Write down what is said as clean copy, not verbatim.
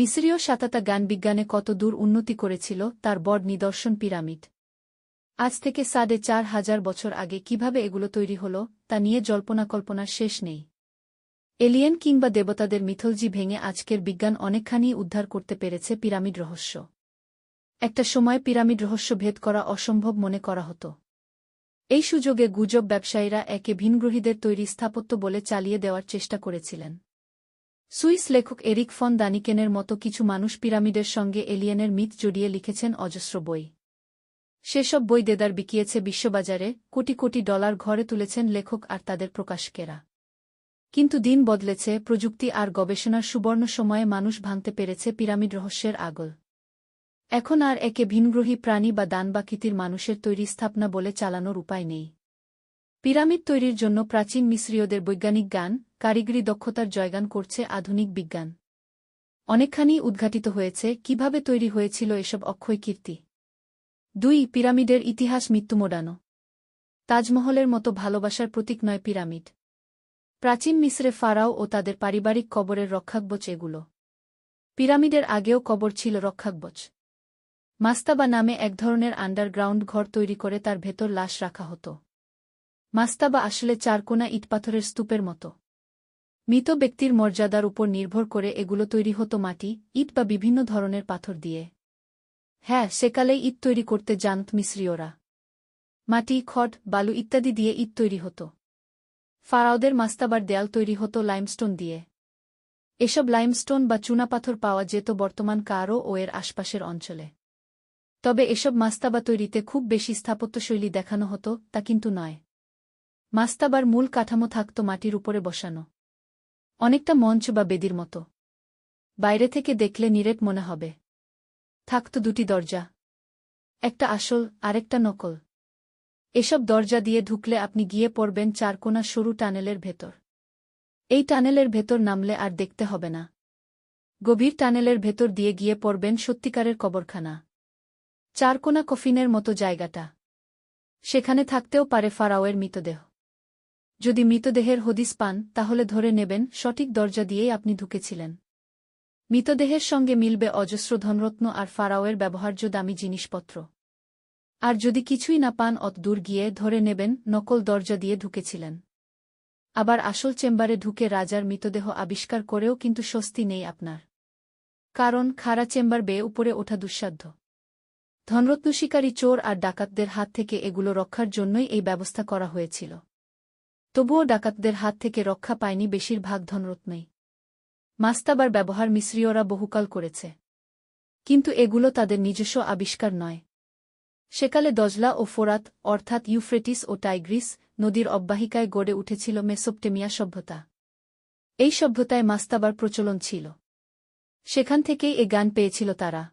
মিসরীয় সাতাতা জ্ঞান-বিজ্ঞানে কত দূর উন্নতি করেছিল তার বড় নিদর্শন পিরামিড। আজ থেকে ৪,৫০০ বছর আগে কিভাবে এগুলো তৈরি হল তা নিয়ে জল্পনা-কল্পনার শেষ নেই। এলিয়েন কিংবা দেবতাদের মিথোলজি ভেঙে আজকের বিজ্ঞান অনেকখানি উদ্ধার করতে পেরেছে পিরামিড রহস্য। একটা সময় পিরামিড রহস্য ভেদ করা অসম্ভব মনে করা হতো। এই সুযোগে গুজব ব্যবসায়ীরা একে ভিনগ্রহীদের তৈরি স্থাপত্য বলে চালিয়ে দেওয়ার চেষ্টা করেছিলেন। সুইস লেখক এরিক ফন দানিকেনের মতো কিছু মানুষ পিরামিডের সঙ্গে এলিয়েনের মিথ জড়িয়ে লিখেছেন অজস্র বই। সেসব বই দেদার বিকিয়েছে বিশ্ববাজারে, কোটি কোটি ডলার ঘরে তুলেছেন লেখক আর তাদের প্রকাশকেরা। কিন্তু দিন বদলেছে, প্রযুক্তি আর গবেষণার সুবর্ণ সময়ে মানুষ ভাঙতে পেরেছে পিরামিড রহস্যের আগল। এখন আর একে ভিনগ্রহী প্রাণী বা দানবাকৃতির মানুষের তৈরি স্থাপনা বলে চালানোর উপায় নেই। পিরামিড তৈরির জন্য প্রাচীন মিসরীয়দের বৈজ্ঞানিক জ্ঞান, কারিগরি দক্ষতার জয়গান করছে আধুনিক বিজ্ঞান। অনেকখানি উদ্ঘাটিত হয়েছে কিভাবে তৈরি হয়েছিল এসব অক্ষয় কীর্তি। ২. পিরামিডের ইতিহাস মৃত্যুমোড়ানো। তাজমহলের মতো ভালোবাসার প্রতীক নয় পিরামিড। প্রাচীন মিসরে ফারাও ও তাদের পারিবারিক কবরের রক্ষাকবচ এগুলো। পিরামিডের আগেও কবর ছিল রক্ষাকবচ। মাস্তাবা নামে এক ধরনের আন্ডারগ্রাউন্ড ঘর তৈরি করে তার ভেতর লাশ রাখা হতো। মাস্তাবা আসলে চারকোনা ইটপাথরের স্তূপের মতো। মৃত ব্যক্তির মর্যাদার উপর নির্ভর করে এগুলো তৈরি হতো মাটি, ইট বা বিভিন্ন ধরনের পাথর দিয়ে। হ্যাঁ, সেকালেই ইট তৈরি করতে জানত মিসরীয়রা। মাটি, খড়, বালু ইত্যাদি দিয়ে ইট তৈরি হতো। ফারাওদের মাস্তাবার দেয়াল তৈরি হতো লাইমস্টোন দিয়ে। এসব লাইমস্টোন বা চুনাপাথর পাওয়া যেত বর্তমান কায়রো ও এর আশপাশের অঞ্চলে। তবে এসব মাস্তাবা তৈরিতে খুব বেশি স্থাপত্যশৈলী দেখানো হতো তা কিন্তু নয়। মাস্তাবার মূল কাঠামো থাকত মাটির উপরে বসানো। অনেকটা মঞ্চ বা বেদির মতো। বাইরে থেকে দেখলে নিরেট মনে হবে। থাকত দুটি দরজা। একটা আসল, আরেকটা নকল। এসব দরজা দিয়ে ঢুকলে আপনি গিয়ে পড়বেন চারকোনা সরু টানেলের ভেতর। এই টানেলের ভেতর নামলে আর দেখতে হবে না। গভীর টানেলের ভেতর দিয়ে গিয়ে পড়বেন সত্যিকারের কবরখানা। চারকোনা কফিনের মতো জায়গাটা। সেখানে থাকতেও পারে ফারাওয়ের মৃতদেহ। যদি মৃতদেহের হদিস পান তাহলে ধরে নেবেন সঠিক দরজা দিয়েই আপনি ঢুকেছিলেন। মৃতদেহের সঙ্গে মিলবে অজস্র ধনরত্ন আর ফারাওয়ের ব্যবহার্য দামি জিনিসপত্র। আর যদি কিছুই না পান অত দূর গিয়ে ধরে নেবেন নকল দরজা দিয়ে ঢুকেছিলেন। আবার আসল চেম্বারে ঢুকে রাজার মৃতদেহ আবিষ্কার করেও কিন্তু স্বস্তি নেই আপনার। কারণ খাড়া চেম্বার বেয়ে উপরে ওঠা দুঃসাধ্য। ধনরত্ন শিকারী চোর আর ডাকাতদের হাত থেকে এগুলো রক্ষার জন্যই এই ব্যবস্থা করা হয়েছিল। তবুও ডাকাতদের হাত থেকে রক্ষা পায়নি বেশিরভাগ ধনরত্নই। মাস্তাবার ব্যবহার মিসরীয়রা বহুকাল করেছে। কিন্তু এগুলো তাদের নিজস্ব আবিষ্কার নয়। সেকালে দজলা ও ফোরাত অর্থাৎ ইউফ্রেটিস ও টাইগ্রিস নদীর অববাহিকায় গড়ে উঠেছিল মেসোপটেমিয়া সভ্যতা। এই সভ্যতায় মাস্তাবার প্রচলন ছিল। সেখান থেকেই এ জ্ঞান পেয়েছিল তারা।